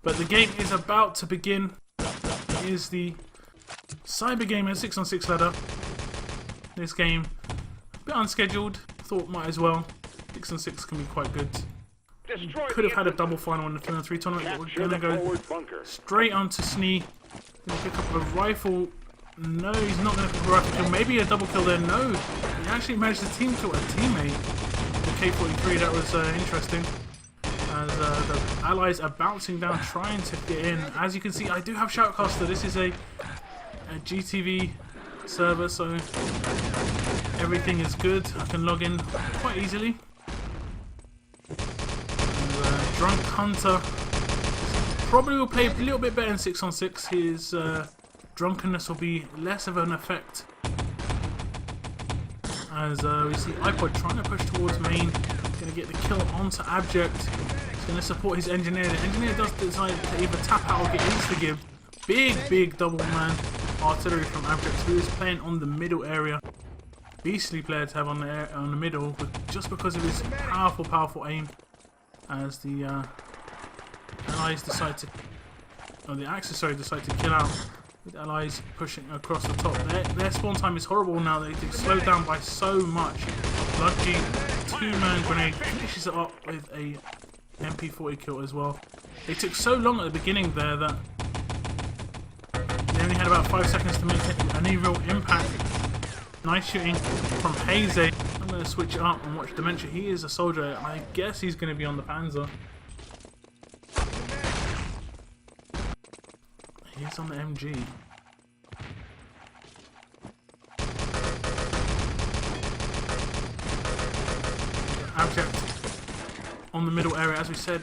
But the game is about to begin. It is the Cybergamer 6on6 ladder. This game, a bit unscheduled. Thought might as well. 6on6 can be quite good. Could have had a double final in the 3-on-3 tournament, but we're going to go straight onto Snee. Gonna pick up a rifle. No, he's not going to pick up a rifle kill. Maybe a double kill there. No, he actually managed to team kill a teammate. The K43, that was interesting. As the allies are bouncing down, trying to get in. As you can see, I do have Shoutcaster. This is a GTV server, so everything is good. I can log in quite easily. And, Drunk Hunter probably will play a little bit better in 6on6. His drunkenness will be less of an effect. As we see iPod trying to push towards main, going to get the kill onto Abject. He's going to support his engineer. The engineer does decide to either tap out or get insta-give. Big double man artillery from Abject, who is playing on the middle area. Beastly player to have on the middle, but just because of his powerful aim. As the allies decide to, or the Axis decide to kill out. With allies pushing across the top. Their spawn time is horrible now. They slowed down by so much. Lucky 2-man grenade finishes it up with a MP40 kill as well. They took so long at the beginning there that they only had about 5 seconds to make any real impact. Nice shooting from Haze. I'm going to switch it up and watch Dementia. He is a soldier. I guess he's going to be on the Panzer. He's on the MG. Abject on the middle area, as we said,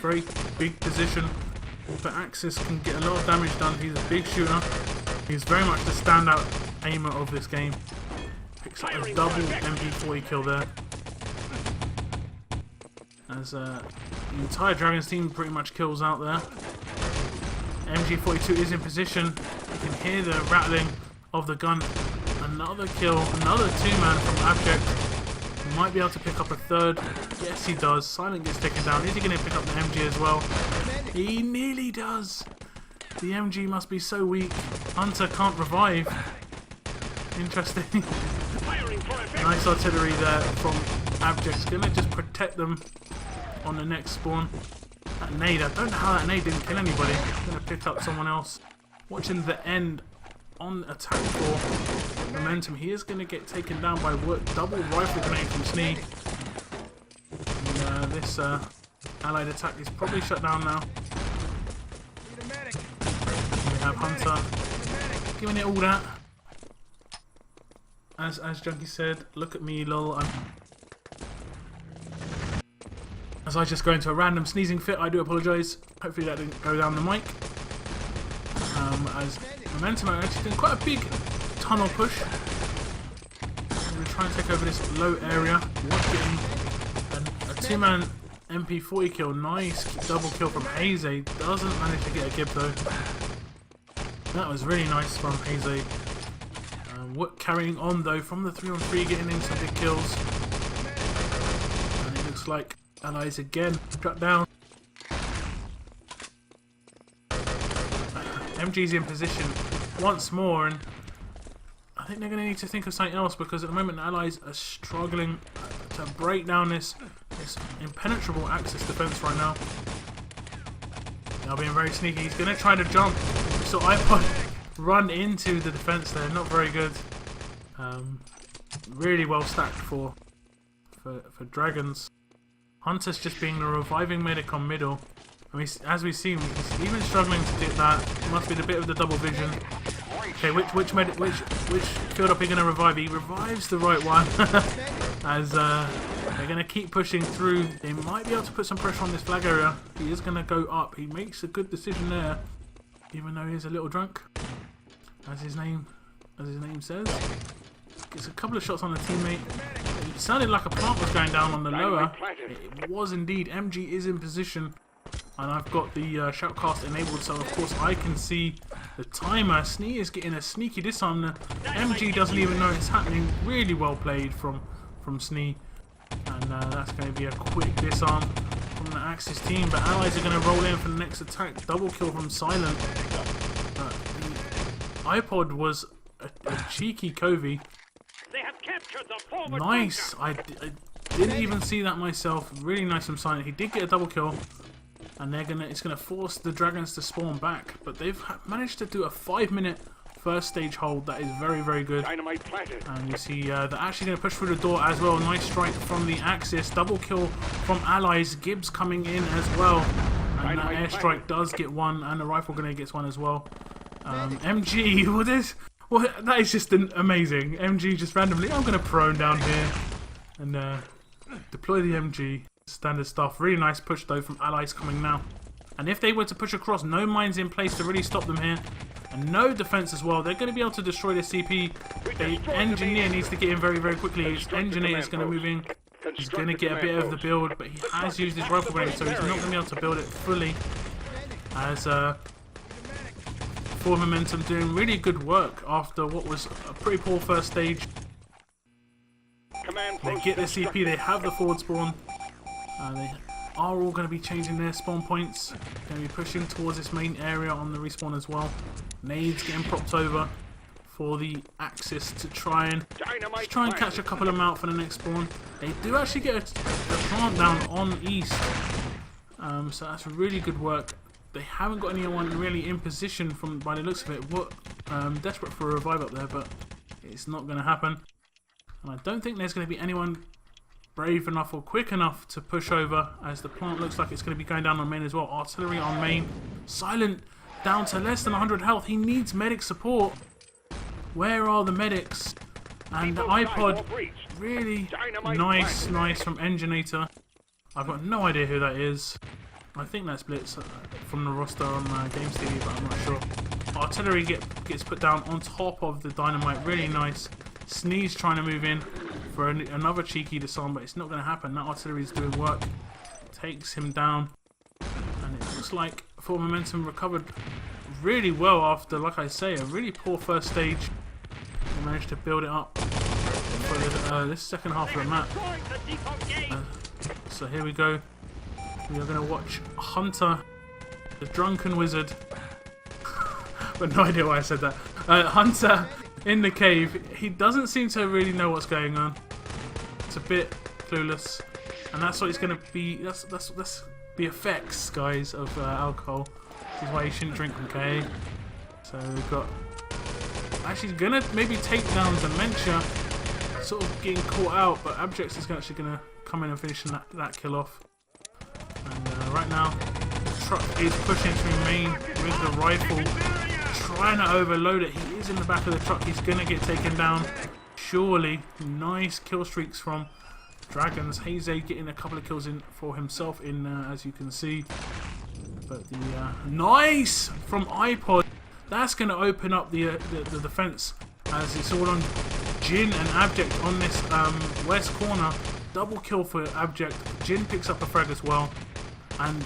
very big position. But Axis can get a lot of damage done. He's a big shooter. He's very much the standout aimer of this game. Picks up a double MP40 kill there. As the entire Dragons team pretty much kills out there. MG42 is in position. You can hear the rattling of the gun. Another kill, another 2-man from Abject. He might be able to pick up a third. Yes, he does. Silent gets taken down. Is he going to pick up the MG as well? He nearly does. The MG must be so weak. Hunter can't revive. Interesting. Nice artillery there from Abject. Going to just protect them on the next spawn. That nade, I don't know how that nade didn't kill anybody. I'm going to pick up someone else. Watching the end on attack for momentum. He is going to get taken down by double rifle grenade from Snee. And this allied attack is probably shut down now. We have Hunter giving it all that. As Junkie said, look at me lol. As I just go into a random sneezing fit, I do apologise. Hopefully that didn't go down the mic. As momentum are actually doing quite a big tunnel push. I'm going to try and take over this low area. Getting a 2-man MP40 kill. Nice double kill from Haze. Doesn't manage to get a gib though. That was really nice from Haze. Carrying on though from the 3-on-3, getting in some big kills. And it looks like allies again shut down. MG's in position once more, and I think they're going to need to think of something else, because at the moment the allies are struggling to break down this impenetrable Axis defense right now. They're being very sneaky. He's going to try to jump, so iPod run into the defense there. Not very good. Really well stacked for Dragons. Hunter's just being the reviving medic on middle. I mean, as we've seen, he's even struggling to do that. Must be the bit of the double vision. Okay, which field up are you going to revive? He revives the right one. As they're going to keep pushing through. They might be able to put some pressure on this flag area. He is going to go up. He makes a good decision there, even though he's a little drunk, as his name says. Gets a couple of shots on the teammate. It sounded like a plant was going down on the lower. It was indeed. MG is in position. And I've got the shoutcast enabled, so of course I can see the timer. Snee is getting a sneaky disarm. The MG doesn't even know it's happening. Really well played from Snee. And that's going to be a quick disarm from the Axis team, but allies are going to roll in for the next attack. Double kill from Silent. The iPod was a cheeky Covey. They have captured the forward Nice. bunker. I didn't even see that myself. Really nice from Silent. He did get a double kill, and it's gonna force the dragons to spawn back. But they've managed to do a 5-minute first stage hold. That is very, very good. Dynamite planted. And you see they're actually going to push through the door as well. Nice strike from the Axis. Double kill from allies. Gibbs coming in as well. And that airstrike does get one, and the rifle grenade gets one as well. MG, that is just amazing. MG just randomly, I'm going to prone down here and deploy the MG. Standard stuff. Really nice push though from allies coming now. And if they were to push across, no mines in place to really stop them here. And no defense as well. They're going to be able to destroy the CP. The engineer needs to get in very, very quickly. His engineer is going to move in. He's going to get a bit of the build, but he has used his rifle grenade, so he's not going to be able to build it fully. As Forward Momentum doing really good work after what was a pretty poor first stage. They get the CP, they have the forward spawn. They are all going to be changing their spawn points. Going to be pushing towards this main area on the respawn as well. Nades getting propped over for the Axis to try and catch a couple of them out for the next spawn. They do actually get a plant down on east, so that's really good work. They haven't got anyone really in position by the looks of it. Desperate for a revive up there, but it's not going to happen. And I don't think there's going to be anyone brave enough or quick enough to push over, as the plant looks like it's going to be going down on main as well. Artillery on main. Silent down to less than 100 health. He needs medic support. Where are the medics? And the iPod, really nice from Engineer. I've got no idea who that is. I think that's Blitz from the roster on Games TV, but I'm not sure. Artillery gets put down on top of the dynamite. Really nice. Sneeze trying to move in for another cheeky disarm, but it's not going to happen. That artillery is doing work. Takes him down. And it looks like Forward Momentum recovered really well after, like I say, a really poor first stage. They managed to build it up for this second half of the map. So here we go. We are going to watch Hunter, the drunken wizard. But no idea why I said that. Hunter in the cave. He doesn't seem to really know what's going on. It's a bit clueless, and that's what it's going to be. That's the effects, guys, of alcohol. This is why you shouldn't drink, okay? So we've got actually gonna maybe take down Dementia, sort of getting caught out, but Abject is actually gonna come in and finish that kill off. And right now, the truck is pushing through main with the rifle, trying to overload it. He is in the back of the truck. He's gonna get taken down. Surely, nice kill streaks from Dragons. Haze getting a couple of kills in for himself as you can see. But the nice from iPod. That's going to open up the defense, as it's all on Jin and Abject on this west corner. Double kill for Abject. Jin picks up a frag as well, and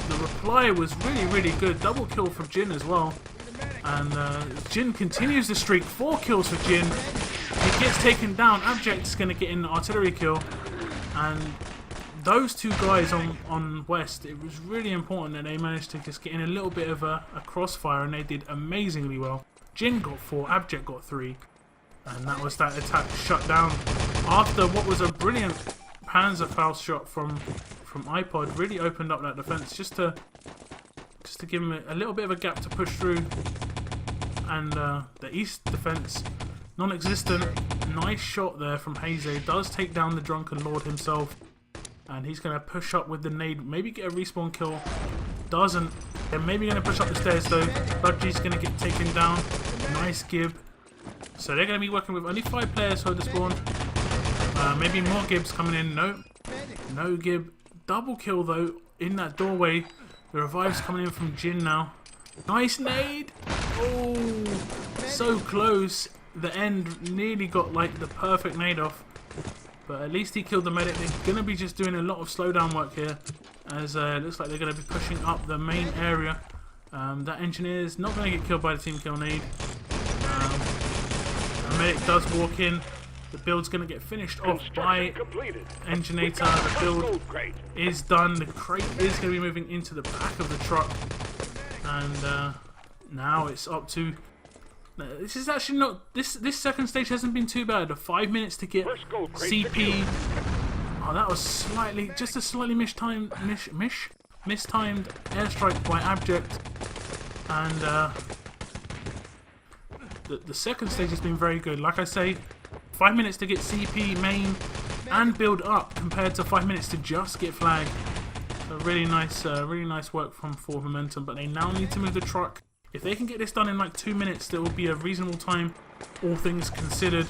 the reply was really good. Double kill from Jin as well, and Jin continues the streak. 4 kills for Jin. He gets taken down. Abject's going to get an artillery kill, and those two guys on West, it was really important that they managed to just get in a little bit of a crossfire, and they did amazingly well. Jin got 4, Abject got 3, and that was that attack shut down after what was a brilliant Panzerfaust shot from iPod. Really opened up that defense just to give him a little bit of a gap to push through, and the East defense non-existent. Nice shot there from Haze. Does take down the Drunken Lord himself. And he's going to push up with the nade, maybe get a respawn kill. Doesn't. They're maybe going to push up the stairs though. Budgie's going to get taken down. Nice Gib. So they're going to be working with only 5 players for the spawn. Maybe more Gibs coming in. No. No Gib. Double kill though in that doorway. The revive's coming in from Jin now. Nice nade. Oh, so close. The end nearly got like the perfect nade off. But at least he killed the medic. They're going to be just doing a lot of slowdown work here, as it looks like they're going to be pushing up the main area. That engineer is not going to get killed by the team kill nade. The medic does walk in. The build's going to get finished off by Construction completed. Engineer. The build Gold crate. is done. The crate is going to be moving into the back of the truck. And now it's up to... This is actually not... This second stage hasn't been too bad. 5 minutes to get First gold crate CP. secured. Oh, that was just a slightly mistimed airstrike by Abject. And the second stage has been very good. Like I say, 5 minutes to get CP, main, and build up compared to 5 minutes to just get flag. So really nice work from Forward Momentum. But they now need to move the truck. If they can get this done in like 2 minutes, there will be a reasonable time, all things considered.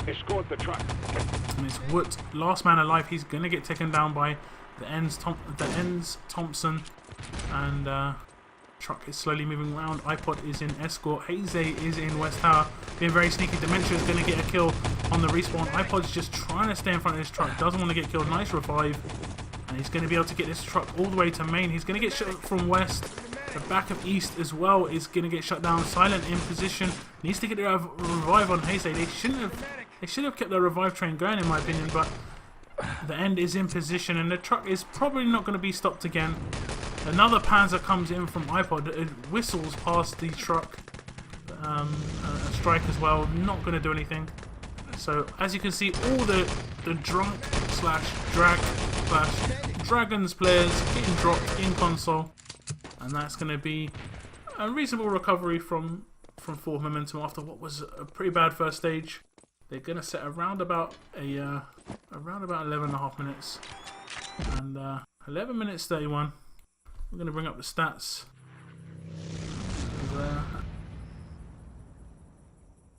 Escort the truck. And it's Wood, last man alive. He's gonna get taken down by the ends Thompson, and truck is slowly moving around. iPod is in escort. Haze is in West Tower, being very sneaky. Dementia is gonna get a kill on the respawn. iPod's just trying to stay in front of this truck. Doesn't want to get killed. Nice revive, and he's gonna be able to get this truck all the way to main. He's gonna get shot from west. The back of east as well is gonna get shut down. Silent in position. Needs to get a revive on Haze. They should have kept their revive train going, in my opinion, but the end is in position and the truck is probably not going to be stopped again. Another Panzer comes in from iPod. It whistles past the truck. A strike as well. Not going to do anything. So as you can see, all the drunk / drag / Dragons players getting dropped in console, and that's going to be a reasonable recovery from Forward Momentum after what was a pretty bad first stage. They're gonna set around about 11.5 minutes, and 11 minutes 31. We're gonna bring up the stats.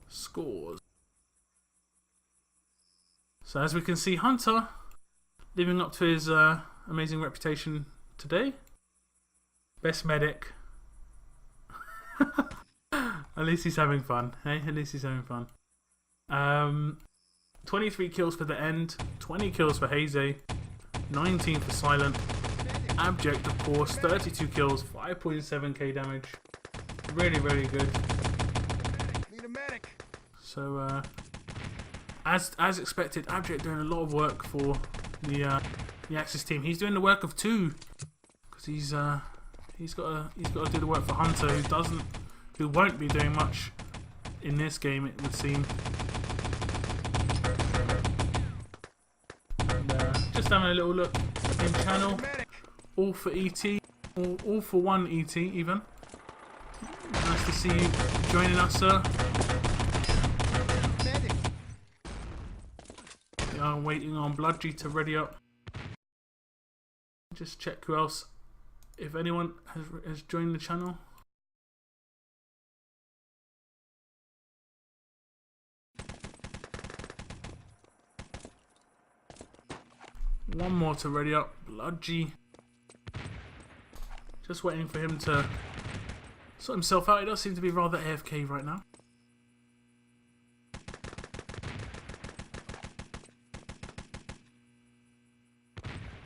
Scores. So as we can see, Hunter living up to his amazing reputation today. Best medic. At least he's having fun. Hey, at least he's having fun. 23 kills for the end, 20 kills for Haze, 19 for Silent. Abject, of course, 32 kills, 5.7k damage. Really, really good. Need a medic. So, as expected, Abject doing a lot of work for the Axis team. He's doing the work of two, because he's got to do the work for Hunter, who won't be doing much in this game, it would seem. Just having a little look in channel, all for ET, all for one ET even. Nice to see you joining us, sir. We are waiting on Bloodgy to ready up. Just check who else, if anyone has joined the channel. One more to ready up, Bloodgy. Just waiting for him to sort himself out. He does seem to be rather AFK right now.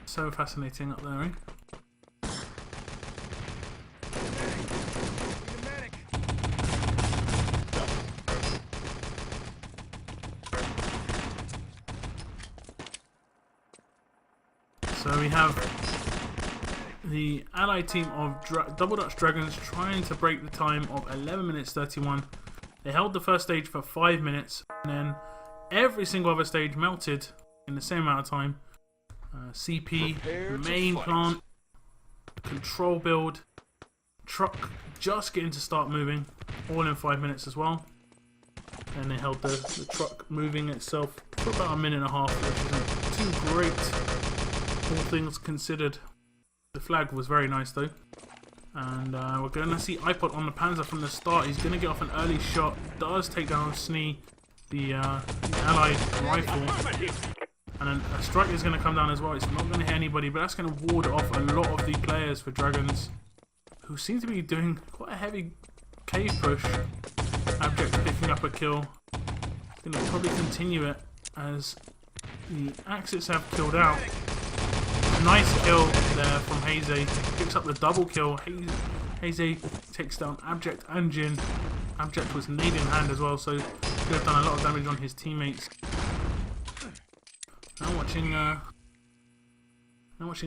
So fascinating up there, eh? So we have the allied team of Double Dutch Dragons trying to break the time of 11 minutes 31. They held the first stage for 5 minutes, and then every single other stage melted in the same amount of time. CP, main plant, control build, truck just getting to start moving, all in 5 minutes as well. And they held the truck moving itself for about a minute and a half, which isn't too great. All things considered. The flag was very nice though. And we're going to see iPod on the Panzer from the start. He's going to get off an early shot. Does take down Snee, the allied rifle. And then a strike is going to come down as well. It's not going to hit anybody, but that's going to ward off a lot of the players for Dragons, who seem to be doing quite a heavy cave push. Abject picking up a kill. He's going to probably continue it as the Axis have killed out. Nice kill there from Haze. Picks up the double kill. Haze takes down Abject and Jin. Abject was need in hand as well, so could have done a lot of damage on his teammates. Now watching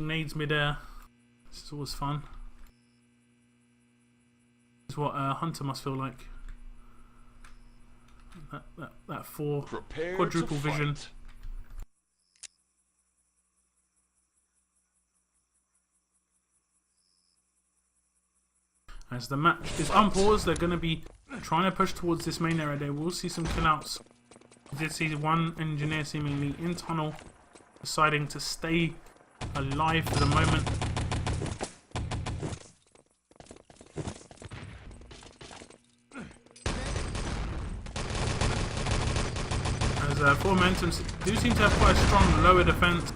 nades midair. This is always fun. This is what Hunter must feel like. That quadruple vision. As the match is unpaused, they're going to be trying to push towards this main area. They will see some killouts. We did see one engineer seemingly in tunnel, deciding to stay alive for the moment. As Full Momentum do seem to have quite a strong lower defense.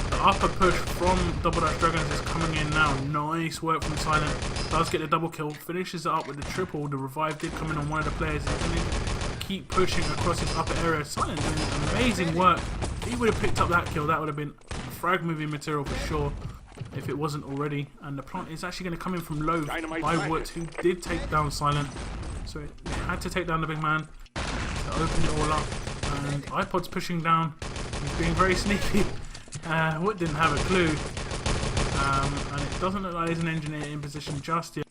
The upper push from Double Dash Dragons is coming in now. Nice work from Silent. Does get the double kill. Finishes it up with the triple. The revive did come in on one of the players. He's going to keep pushing across his upper area. Silent doing amazing work. If he would have picked up that kill, that would have been frag moving material for sure, if it wasn't already. And the plant is actually going to come in from low by Wood, who did take down Silent. So it had to take down the big man to open it all up. And iPod's pushing down. He's being very sneaky. Wood didn't have a clue, and it doesn't look like there's an engineer in position just yet.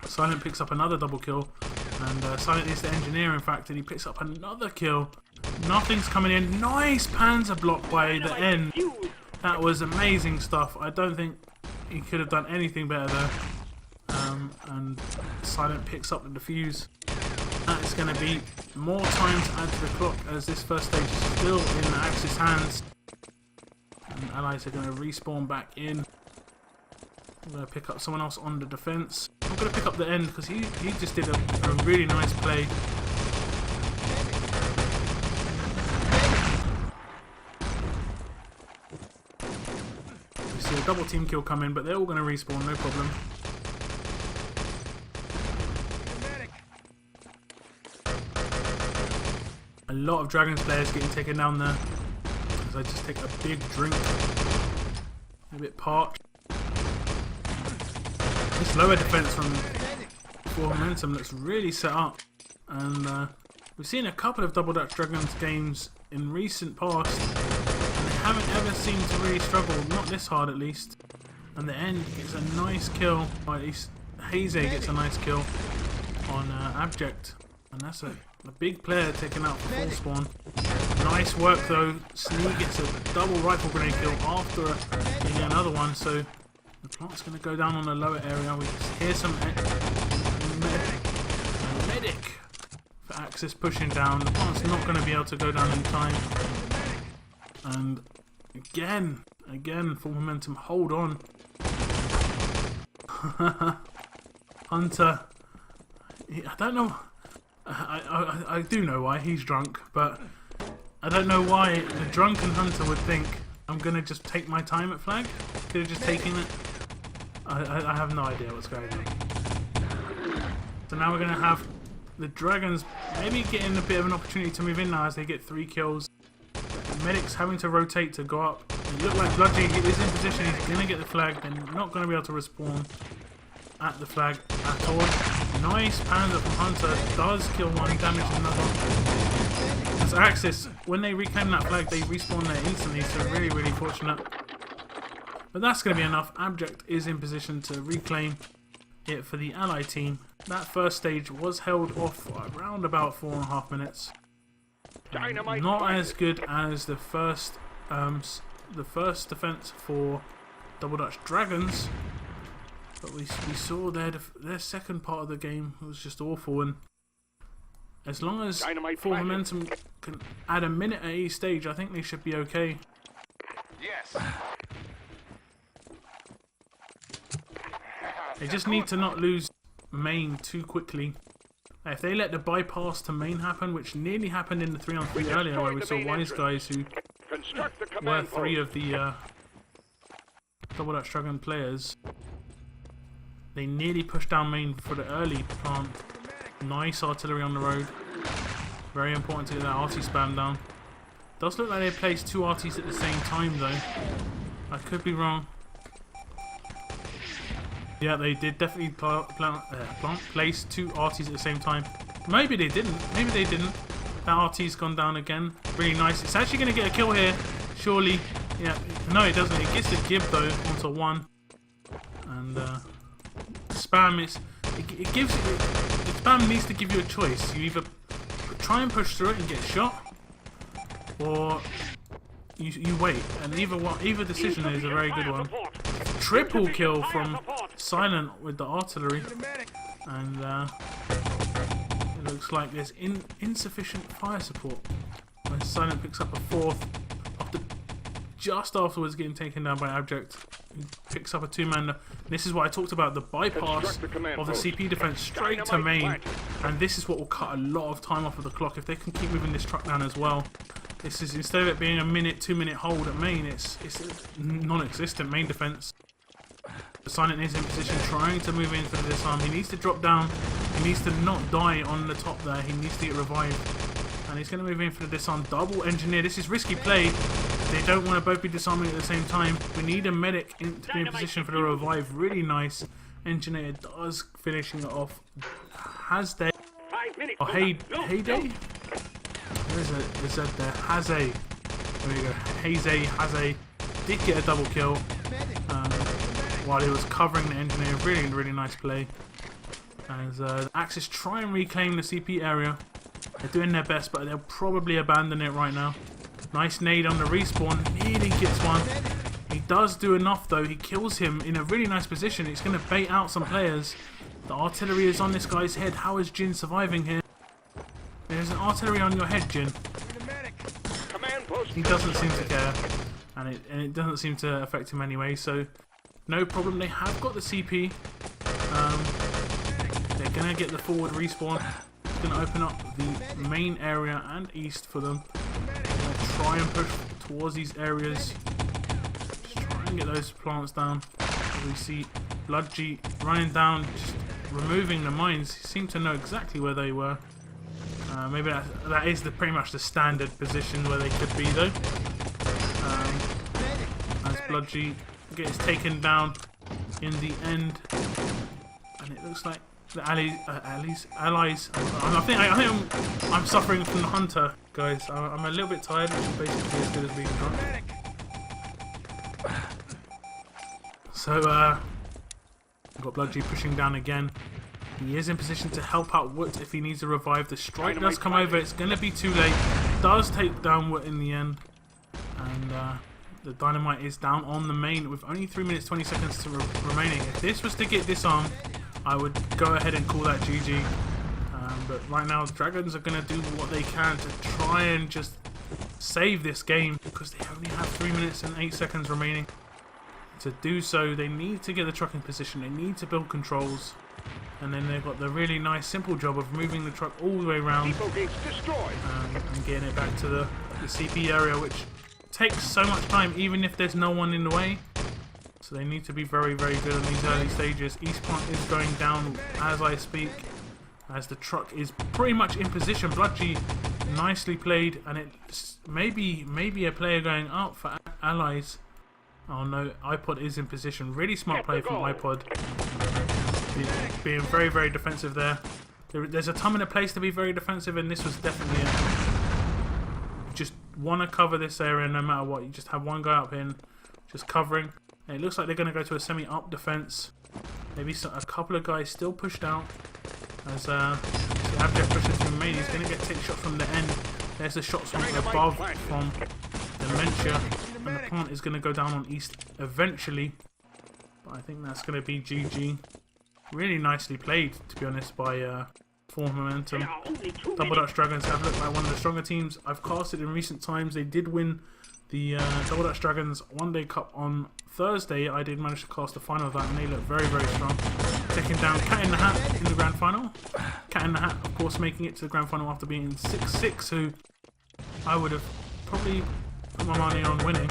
Silent picks up another double kill, and Silent is the engineer in fact, and he picks up another kill. Nothing's coming in. Nice panzer block by the end. That was amazing stuff. I don't think he could have done anything better there. And Silent picks up the defuse. That is going to be more time to add to the clock, as this first stage is still in the Axis hands. And allies are going to respawn back in. I'm going to pick up someone else on the defense. I'm going to pick up the end because he just did a really nice play. We see a double team kill come in, but they're all going to respawn, no problem. A lot of Dragons players getting taken down there. As I just take a big drink. A bit parched. This lower defense from Full Momentum looks really set up. And we've seen a couple of Double Dash Dragons games in recent past. And they haven't ever seemed to really struggle. Not this hard at least. And the end gets a nice kill. Or at least Haze gets a nice kill on Abject. And that's a big player taken out for full spawn. Nice work though. Snee gets a double rifle grenade kill after getting another one. So the plant's going to go down on the lower area. We hear some medic for Axis pushing down. The plant's not going to be able to go down in time. And again, Full Momentum hold on. Hunter, I don't know. I do know why, he's drunk, but I don't know why the drunken Hunter would think I'm gonna just take my time at flag. Could have just taken it. I have no idea what's going on. So now we're gonna have the Dragons maybe getting a bit of an opportunity to move in now as they get 3 kills. The Medic's having to rotate to go up. It looked like Bludgy is in position, he's gonna get the flag, they're not gonna be able to respawn at the flag at all. Nice panzer from Hunter, does kill one, damage another. As Axis, when they reclaim that flag, they respawn there instantly, so really fortunate. But that's going to be enough. Abject is in position to reclaim it for the ally team. That first stage was held off for around about 4.5 minutes. Not as good as the first defense for Double Dash Dragons. But we saw their second part of the game was just awful, and as long as Full Momentum can add a minute at each stage, I think they should be okay. Yes. They just need to not lose main too quickly. If they let the bypass to main happen, which nearly happened in the 3-on-3 earlier, where we saw Wise guys who were 3 of the Double Dash Dragon players. They nearly pushed down main for the early plant. Nice artillery on the road. Very important to get that RT spam down. Does look like they placed 2 RTs at the same time though. I could be wrong. Yeah, they did definitely place 2 RTs at the same time. Maybe they didn't. Maybe they didn't. That RT's gone down again. Really nice. It's actually going to get a kill here. Surely. Yeah. No, it doesn't. It gets the gib though onto one. And spam is. It gives. Spam needs to give you a choice. You either try and push through it and get shot, or you wait. And either decision is a very good one. Triple kill from Silent with the artillery, and it looks like there's insufficient fire support when Silent picks up a fourth after just afterwards getting taken down by Abject. He picks up a two-man. This is what I talked about, the bypass of the CP defense straight to main, and this is what will cut a lot of time off of the clock if they can keep moving this truck down as well. This is, instead of it being a minute, 2-minute hold at main, it's non-existent main defense. Silent is in position, trying to move in for the disarm. He needs to drop down. He needs to not die on the top there. He needs to get revived. And he's going to move in for the disarm. Double engineer. This is risky play. They don't want to both be disarming at the same time. We need a medic to be in position for the revive. Really nice. Engineer does finishing it off. Hasday. Or Heyday? There's a Z there. Haze. There we go. Haze did get a double kill. While he was covering the engineer. Really, really nice play. As the Axis try and reclaim the CP area. They're doing their best, but they'll probably abandon it right now. Nice nade on the respawn. Nearly gets one. He does do enough though. He kills him in a really nice position. It's going to bait out some players. The artillery is on this guy's head. How is Jin surviving here? There's an artillery on your head, Jin. He doesn't seem to care. And it doesn't seem to affect him anyway, so no problem. They have got the CP. They're going to get the forward respawn. It's going to open up the main area and east for them. They're going to try and push towards these areas. Just try and get those plants down. We see Bloodgy running down, just removing the mines. He seemed to know exactly where they were. Maybe that is pretty much the standard position where they could be though. As Bloodgy gets taken down in the end, and it looks like the allies. I think I'm suffering from the hunter, guys. I'm a little bit tired, which is basically as good as being drunk. So we've got Bloodgy pushing down again. He is in position to help out Woot if he needs to revive. The strike does come over. It's going to be too late. Does take down Woot in the end, and the dynamite is down on the main with only 3 minutes 20 seconds to remaining. If this was to get disarmed, I would go ahead and call that GG. But right now, the Dragons are going to do what they can to try and just save this game because they only have 3 minutes and 8 seconds remaining. To do so, they need to get the truck in position. They need to build controls. And then they've got the really nice, simple job of moving the truck all the way around and getting it back to the CP area, which takes so much time, even if there's no one in the way. So they need to be very, very good on these early stages. East Plant is going down as I speak, as the truck is pretty much in position. Bloodgy nicely played, and it's maybe a player going up for allies. Oh no, iPod is in position. Really smart play from iPod. Being very, very defensive there. There's a time and a place to be very defensive, and this was definitely it. You just want to cover this area no matter what. You just have one guy up in, just covering. And it looks like they're going to go to a semi-up defense. Maybe a couple of guys still pushed out. As the Abject pushes from main, he's going to take shots from the end. There's the shots from above from Dementia. And the plant is going to go down on east eventually. But I think that's going to be GG. Really nicely played, to be honest, by Form Momentum. Double Dutch Dragons have looked like one of the stronger teams I've casted in recent times. They did win the Double Dutch Dragons One Day Cup on Thursday. I did manage to cast the final of that, and they look very, very strong. Taking down Cat in the Hat in the grand final. Cat in the Hat, of course, making it to the grand final after being 6-6, who I would have probably put my money on winning.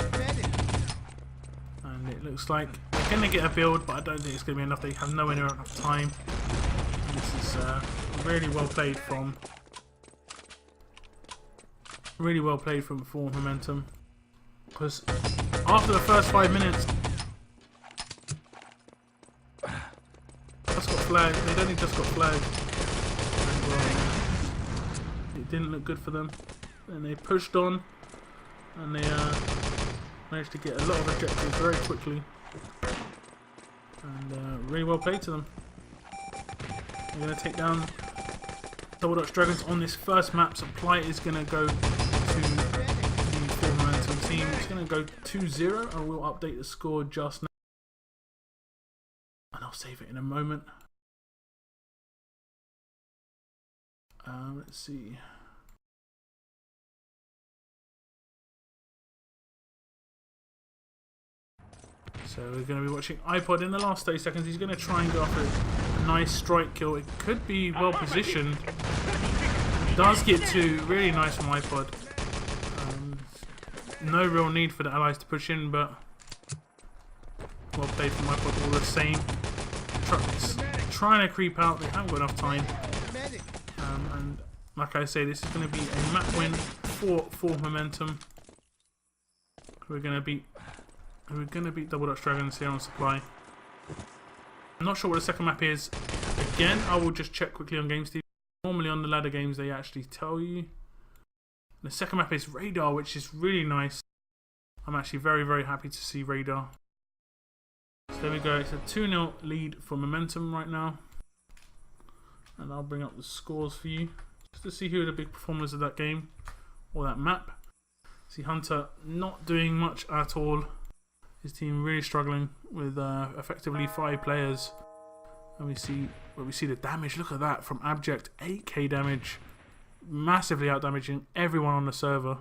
And it looks like they're going to get a build, but I don't think it's going to be enough. They have nowhere near enough time. And this is really well played from Form Momentum. Because after the first 5 minutes, just got flagged. They'd only just got flagged. And, it didn't look good for them. And they pushed on, and they managed to get a lot of objectives very quickly. And really well played to them. They're going to take down Double Dutch Dragons on this first map. Supply is going to go to the full momentum team. It's going to go 2-0, and we'll update the score just now. And I'll save it in a moment. Let's see. So we're going to be watching iPod in the last 30 seconds. He's going to try and go after a nice strike kill. It could be well positioned. Does get two. Really nice from iPod. No real need for the allies to push in, but well played from iPod all the same. Trucks trying to creep out. They haven't got enough time. And like I say, this is going to be a map win for momentum. We're going to beat Double Dutch Dragons here on Supply. I'm not sure what the second map is. Again, I will just check quickly on Games TV. Normally on the ladder games they actually tell you. The second map is Radar, which is really nice. I'm actually very, very happy to see Radar. So there we go. It's a 2-0 lead for momentum right now. And I'll bring up the scores for you, just to see who are the big performers of that game, or that map. See Hunter not doing much at all. His team really struggling with effectively 5 players. And we see the damage. Look at that from Abject, 8k damage, massively out damaging everyone on the server.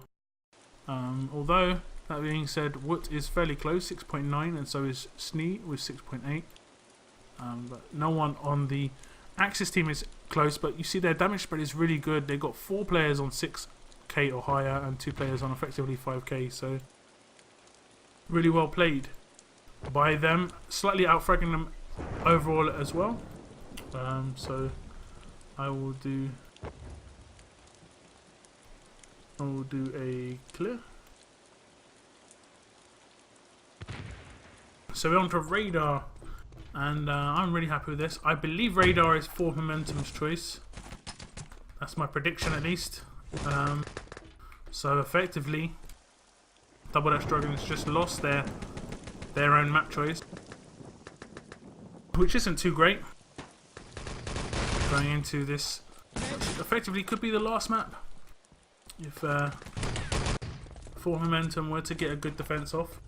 Although that being said, Woot is fairly close, 6.9, and so is Snee with 6.8. But no one on the Axis team is close, but you see their damage spread is really good. They've got 4 players on 6k or higher and 2 players on effectively 5k, so really well played by them. Slightly out-fragging them overall as well. So I will do a clear. So we're on to Radar. And I'm really happy with this. I believe Radar is for Momentum's choice. That's my prediction at least. So effectively, Double Dutch Dragons just lost their own map choice, which isn't too great. Going into this, which effectively could be the last map. If for Momentum were to get a good defense off.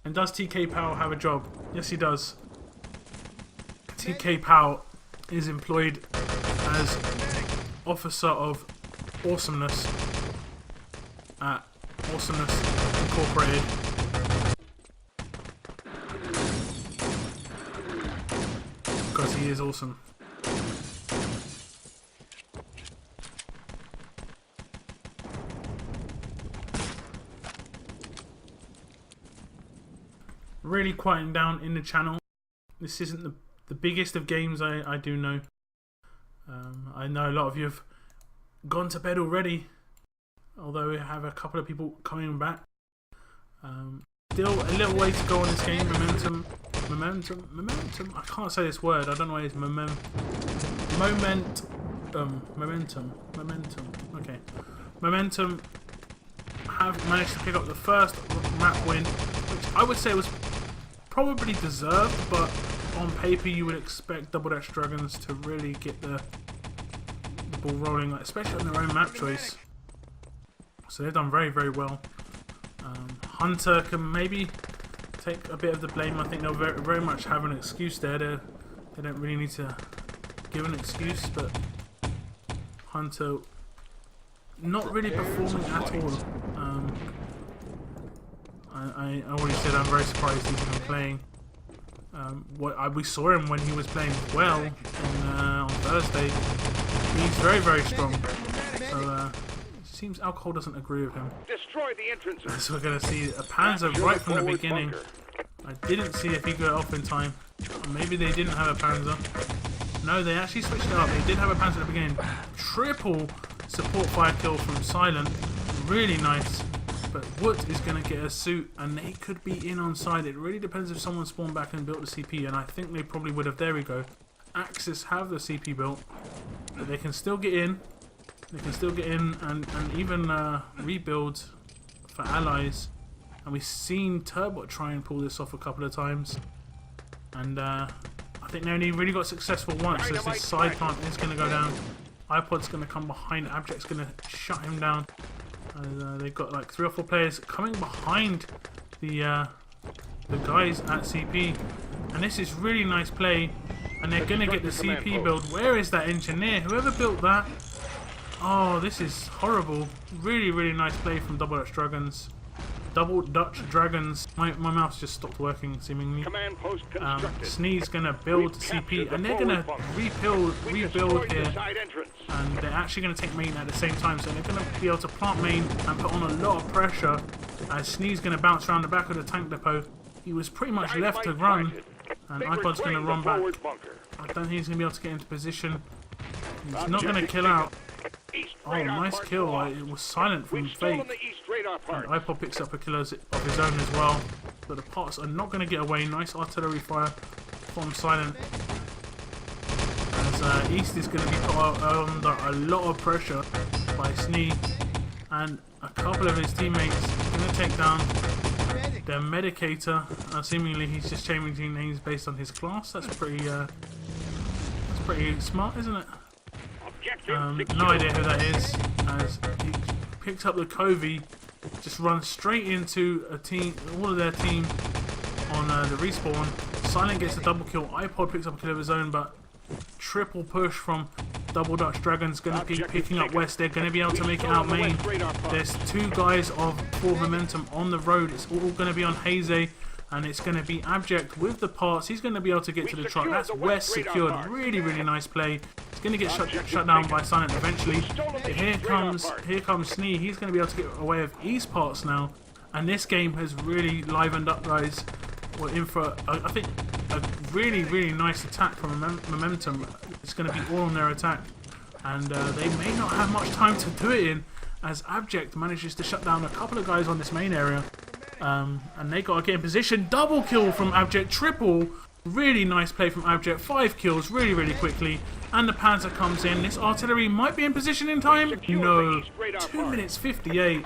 And does TK Powell have a job? Yes, he does. TK Powell is employed as Officer of Awesomeness at Awesomeness Incorporated. Because he is awesome. Really quieting down in the channel. This isn't the biggest of games, I do know. I know a lot of you have gone to bed already, although we have a couple of people coming back. Still a little way to go on this game. Momentum. I can't say this word. I don't know why it's momentum. Okay. Momentum have managed to pick up the first map win, which I would say was probably deserved, but on paper you would expect Double Dutch Dragons to really get the ball rolling, especially on their own map choice. So they've done very, very well. Hunter can maybe take a bit of the blame. I think they'll very, very much have an excuse there. They don't really need to give an excuse, but Hunter not really performing at all. I already said I'm very surprised he's even playing. We saw him when he was playing well on Thursday. He's very, very strong. So it seems Alcohol doesn't agree with him. Destroy the entrances. So we're going to see a Panzer right from the beginning. I didn't see if he got off in time. Or maybe they didn't have a Panzer. No, they actually switched it up. They did have a Panzer at the beginning. Triple support fire kill from Silent. Really nice. but Wood is going to get a suit, and they could be in on side. It really depends if someone spawned back and built the CP, and I think they probably would have. There we go. Axis have the CP built, but they can still get in. They can still get in and even rebuild for allies. And we've seen Turbot try and pull this off a couple of times. And I think they only really got successful once, as this side plant is going to go down. iPod's going to come behind, Abject's going to shut him down. They've got like 3 or 4 players coming behind the guys at CP. And this is really nice play. And they're going to get the CP build. Where is that engineer? Whoever built that? Oh, this is horrible. Really, really nice play from Double Dutch Dragons. Double Dutch Dragons. My mouse just stopped working, seemingly. Command post constructed. Snee's going to build CP, and they're going to rebuild here. And they're actually going to take main at the same time, so they're going to be able to plant main and put on a lot of pressure. As Snee's going to bounce around the back of the tank depot. He was pretty much left to run, and iPod's going to run back. I don't think he's going to be able to get into position. He's not going to kill out. Oh, nice kill. It was silent from Fake. And iPod picks up a kill of his own as well. But the parts are not going to get away. Nice artillery fire from Silent. As East is going to be put under a lot of pressure by Snee. And a couple of his teammates going to take down their Medicator. Seemingly he's just changing names based on his class. That's pretty smart, isn't it? No idea who that is, as he picks up the Covey, just runs straight into a team, all of their team on the respawn. Silent gets a double kill, iPod picks up a kill of his own, but triple push from Double Dutch Dragons, going to be picking up West. They're going to be able to make it out main. There's 2 guys of full momentum on the road. It's all going to be on Haze, and it's going to be Abject with the parts. He's going to be able to get to the truck. That's West secured. Really, really nice play. He's going to get shut down by Silent eventually. But here comes Snee. He's going to be able to get away with East parts now. And this game has really livened up, guys. We're in for, I think, a really, really nice attack from Momentum. It's going to be all on their attack. And they may not have much time to do it in, as Abject manages to shut down a couple of guys on this main area. And they got to get in position. Double kill from Abject, triple. Really nice play from Abject. 5 kills really, really quickly. And the Panzer comes in. This artillery might be in position in time. No. 2 minutes 58.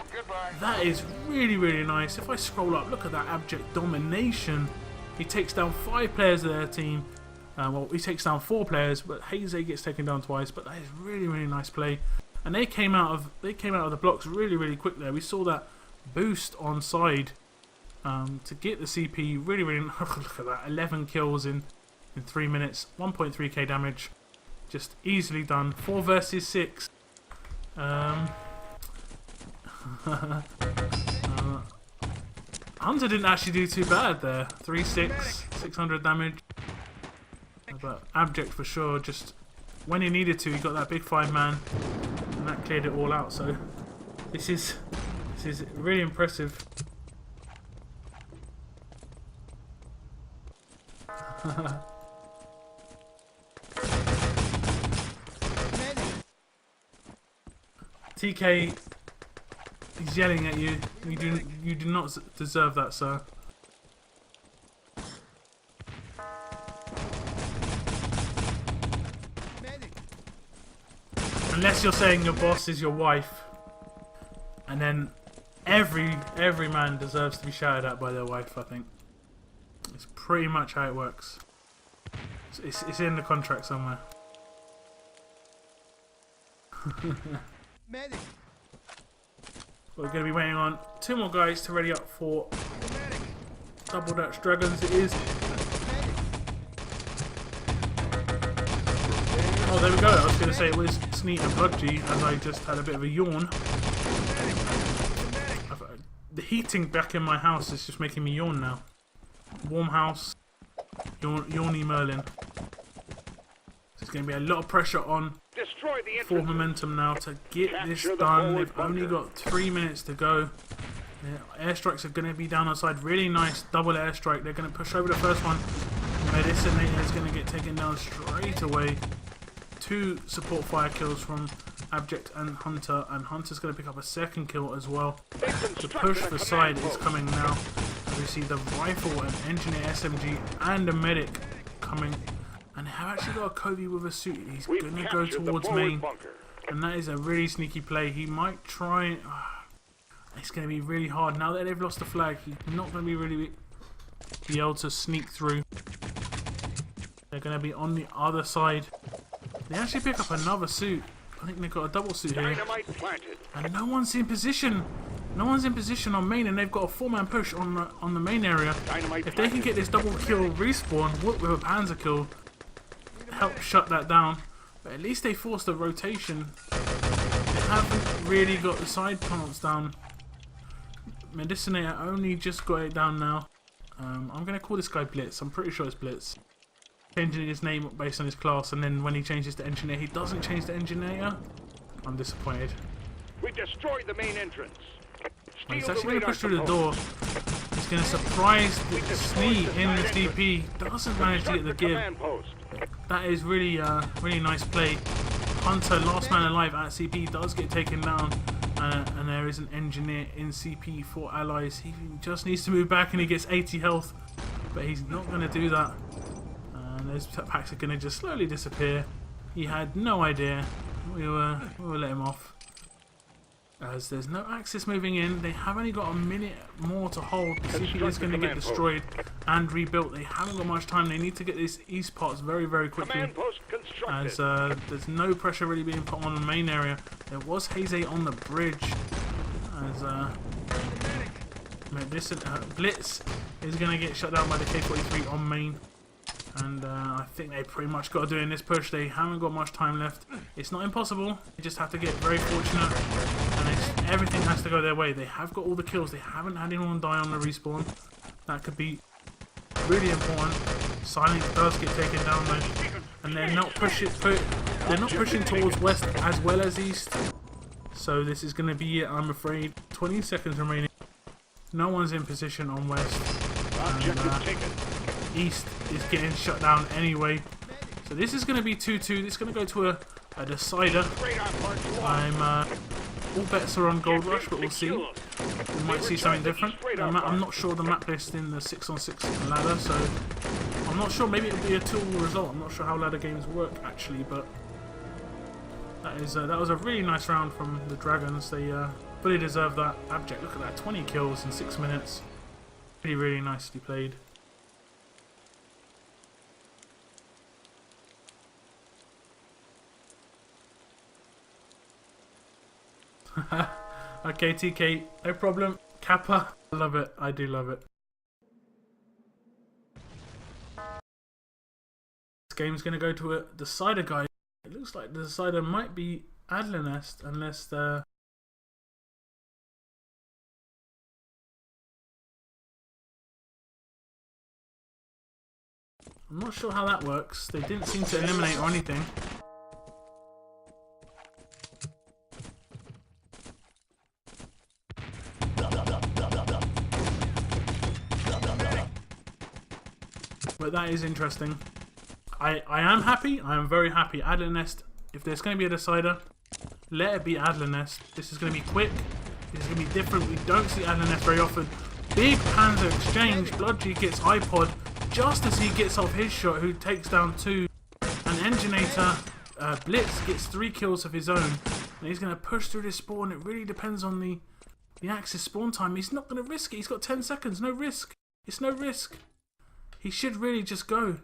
That is really, really nice. If I scroll up, look at that Abject domination. He takes down 5 players of their team. Well, he takes down 4 players, but Haze gets taken down twice. But that is really, really nice play. And they came out of the blocks really, really quick there. We saw that boost on side to get the CP. Really, really look at that. 11 kills in 3 minutes. 1.3k damage. Just easily done. 4 versus 6. Hunter didn't actually do too bad there. 3-6, 600 damage. But Abject for sure, just when he needed to, he got that big 5-man, and that cleared it all out. So this is really impressive. TK, he's yelling at you. You do not deserve that, sir. Unless you're saying your boss is your wife, and then every man deserves to be shouted at by their wife. I think it's pretty much how it works. It's in the contract somewhere. We're going to be waiting on 2 more guys to ready up for Double Dutch Dragons. It is. Oh, there we go. I was going to say it was Snee and Budgie, as I just had a bit of a yawn. The heating back in my house is just making me yawn now. Warm house, yawny Merlin. There's going to be a lot of pressure on full momentum now to get this done. They've only got 3 minutes to go. The airstrikes are going to be down on side. Really nice double airstrike. They're going to push over the first one. Medicinator is going to get taken down straight away. 2 support fire kills from Abject and Hunter's going to pick up a second kill as well. The push for side is coming now. We see the rifle, an engineer SMG, and a medic coming. And they have actually got a Covey with a suit. He's going to go towards main. And that is a really sneaky play. He might try... it's going to be really hard. Now that they've lost the flag, he's not going to really be able to sneak through. They're going to be on the other side. They actually pick up another suit. I think they've got a double suit here. And no one's in position. No one's in position on main, and they've got a 4-man push on the main area. If they can get this double kill respawn, whoop with a Panzer kill, help shut that down. But at least they forced a rotation. They haven't really got the side plants down. Medicinator only just got it down now. I'm going to call this guy Blitz. I'm pretty sure it's Blitz. Changing his name based on his class, and then when he changes to Engineer, he doesn't change to Engineer. I'm disappointed. We destroyed the main entrance. He's actually going to push through the door. He's going to surprise the Snee in the DP. Doesn't manage to get the give. That is really nice play. Hunter, last man alive at CP, does get taken down. And there is an Engineer in CP for allies. He just needs to move back and he gets 80 health. But he's not going to do that. And those packs are going to just slowly disappear. He had no idea. We will let him off. As there's no Axis moving in, they have only got a minute more to hold. The CP is going to get destroyed and rebuilt. They haven't got much time. They need to get these east parts very, very quickly. As there's no pressure really being put on the main area. There was Haze on the bridge. As Blitz is going to get shut down by the K-43 on main. And I think they pretty much got to do it in this push. They haven't got much time left. It's not impossible. They just have to get very fortunate. And everything has to go their way. They have got all the kills. They haven't had anyone die on the respawn. That could be really important. Silence does get taken down though. And they're not pushing towards west as well as east. So this is going to be it, I'm afraid. 20 seconds remaining. No one's in position on west. And, east is getting shut down anyway. So this is going to be 2-2. This is going to go to a decider. All bets are on Gold Rush, but we'll see. We might see something different. I'm not sure the map list in the 6on6 ladder, so I'm not sure. Maybe it'll be a 2-all result. I'm not sure how ladder games work actually, but that was a really nice round from the Dragons. They fully deserve that. Abject, look at that, 20 kills in 6 minutes. Really, really nicely played. Okay, TK, no problem. Kappa, I love it. I do love it. This game's going to go to a decider, guys. It looks like the decider might be Adlernest, unless the... I'm not sure how that works. They didn't seem to eliminate or anything. But that is interesting. I am happy. I am very happy. Adlernest, if there's going to be a decider, let it be Adlernest. This is going to be quick. This is going to be different. We don't see Adlernest very often. Big Panzer exchange. Bloodgy gets iPod just as he gets off his shot, who takes down 2. And Engineer Blitz gets 3 kills of his own. And he's going to push through this spawn. It really depends on the Axis spawn time. He's not going to risk it. He's got 10 seconds. No risk. It's no risk. He should really just go.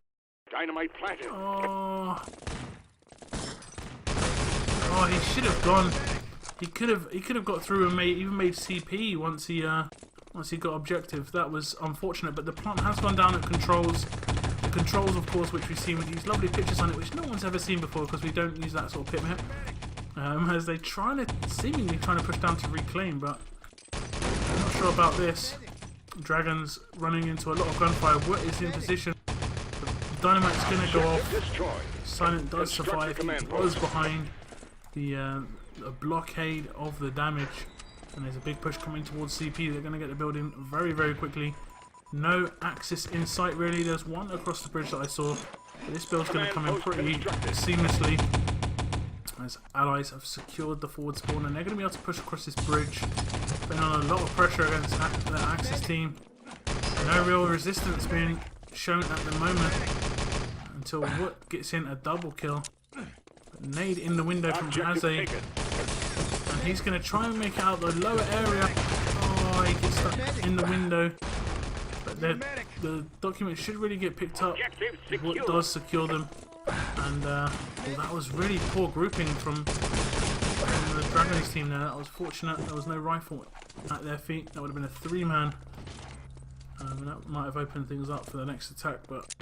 Dynamite planted. Oh, he should have gone. He could have got through and even made CP once he got objective. That was unfortunate, but the plant has gone down at controls. The controls, of course, which we've seen with these lovely pictures on it, which no one's ever seen before because we don't use that sort of pit map. As they seemingly trying to push down to reclaim, but I'm not sure about this. Dragons running into a lot of gunfire. What is in position? The dynamite's going to go off. Silent does survive. He was behind the blockade of the damage. And there's a big push coming towards CP. They're going to get the building very, very quickly. No Axis in sight really. There's one across the bridge that I saw. But this build's going to come in pretty seamlessly. as allies have secured the forward spawn and they're going to be able to push across this bridge, putting on a lot of pressure against the Axis team. No real resistance being shown at the moment until Wood gets in a double kill. Nade in the window from Jazzy, and he's going to try and make it out the lower area. Oh, he gets stuck in the window, but the document should really get picked up. Wood does secure them, and well, that was really poor grouping from the Dragons team there. That was fortunate. There was no rifle at their feet. That would have been a 3-man. And that might have opened things up for the next attack, but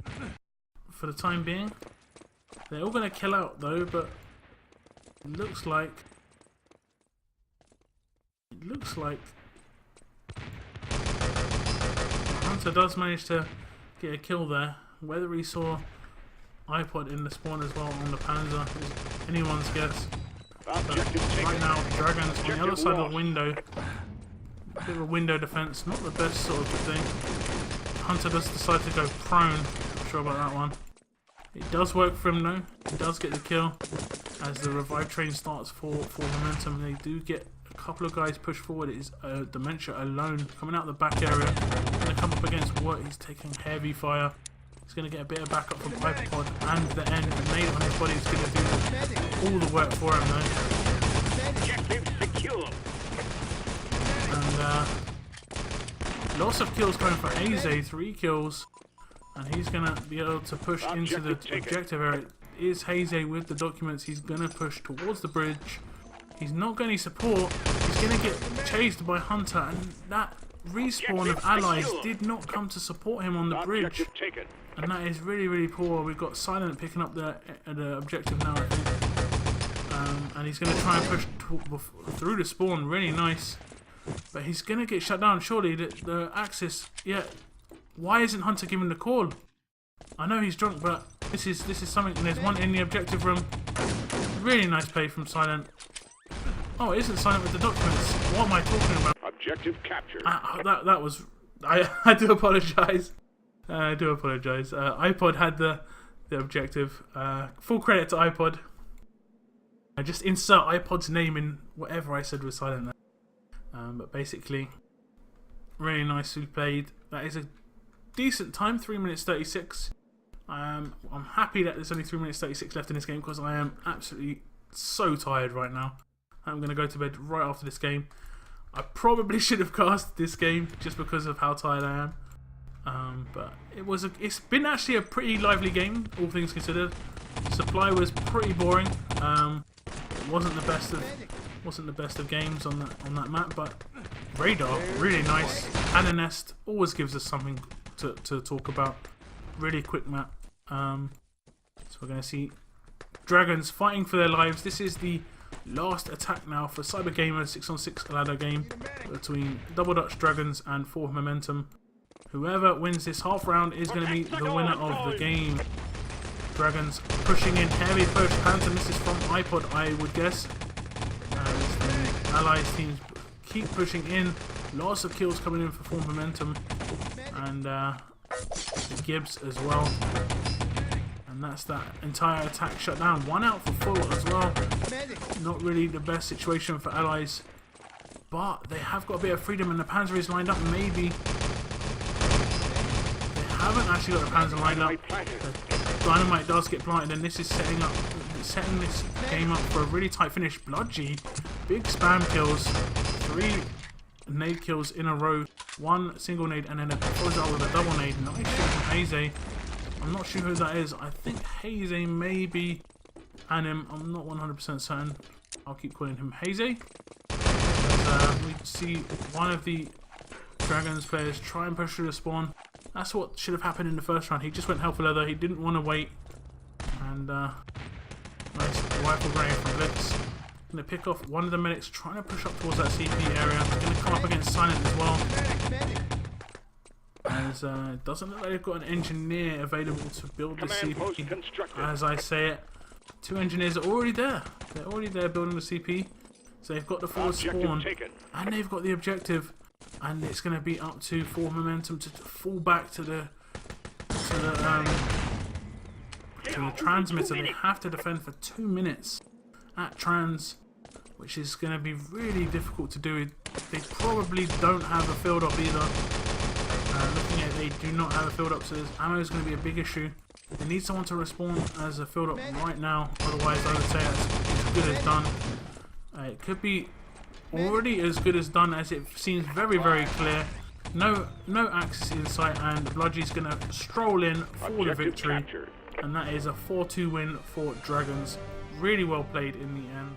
for the time being, they're all going to kill out though. But it looks like Hunter does manage to get a kill there. Whether he saw iPod in the spawn as well on the Panzer is anyone's guess. But right now, Dragons on the other side of the window. Bit of a window defense, not the best sort of thing. Hunter does decide to go prone. Not sure about that one. It does work for him though. He does get the kill as the revive train starts for momentum. They do get a couple of guys pushed forward. It is Dementia alone coming out the back area. Going to come up against Wood. He's taking heavy fire. He's going to get a bit of backup from iPod and the end. The nade on his body is going to do all the work for him though. Objective secure. And lots of kills coming for Haze, 3 kills, and he's gonna be able to push into the objective area. It is Haze with the documents. He's gonna push towards the bridge. He's not getting any support. He's gonna get chased by Hunter, and that respawn of allies did not come to support him on the bridge, and that is really, really poor. We've got Silent picking up the objective now, I think, and he's gonna try and push through the spawn. Really nice. But he's going to get shut down, surely. The Axis, yeah. Why isn't Hunter giving the call? I know he's drunk, but this is something. And there's one in the objective room. Really nice play from Silent. Oh, it isn't Silent with the documents. What am I talking about? Objective captured. That was... I do apologise. I do apologise. iPod had the objective. Full credit to iPod. I just insert iPod's name in whatever I said was Silent there. But basically, really nicely played. That is a decent time, 3 minutes 36. I'm happy that there's only 3 minutes 36 left in this game because I am absolutely so tired right now. I'm going to go to bed right after this game. I probably should have cast this game just because of how tired I am. But it's been actually a pretty lively game, all things considered. Supply was pretty boring. It wasn't the best of games on that map, but Radar, really nice. And a Nest always gives us something to talk about. Really quick map. So we're going to see Dragons fighting for their lives. This is the last attack now for Cybergamer 6on6 ladder game between Double Dutch Dragons and 4 Momentum. Whoever wins this half round is going to be the winner of the game. Dragons pushing in, heavy push. Panther misses from iPod, I would guess. As the Allies teams keep pushing in. Lots of kills coming in for 4 Momentum. And the Gibbs as well. And that's that entire attack shut down. 1 out for full as well. Not really the best situation for Allies. But they have got a bit of freedom and the Panzer is lined up. Maybe. They haven't actually got the Panzer lined up. The Dynamite does get planted and this is setting this game up for a really tight finish. Bludgy. Big spam kills. 3 nade kills in a row. 1 single nade and then it follows up with a double nade. Nice shot from Haze. I'm not sure who that is. I think Haze may be Anim. I'm not 100% certain. I'll keep calling him Haze. We see one of the Dragons players try and push through the spawn. That's what should have happened in the first round. He just went hell for leather. He didn't want to wait. And nice rifle grenade from Blitz. Going to pick off one of the medics trying to push up towards that CP area. Going to come up against Silent as well. As it doesn't look like they've got an engineer available to build the CP. As I say it, 2 engineers are already there. They're already there building the CP. So they've got the forward spawn and they've got the objective. And it's going to be up to 4 Momentum to fall back to the transmitter. They have to defend for 2 minutes. at Trans, which is going to be really difficult to do. They probably don't have a field up either. Looking at it, they do not have a field up, so ammo is going to be a big issue. They need someone to respawn as a field up right now, otherwise I would say it's as good as done. It could be already as good as done, as it seems very, very clear. No Axis in sight, and Bludgy's going to stroll in for the victory. And that is a 4-2 win for Dragons. Really well played in the end.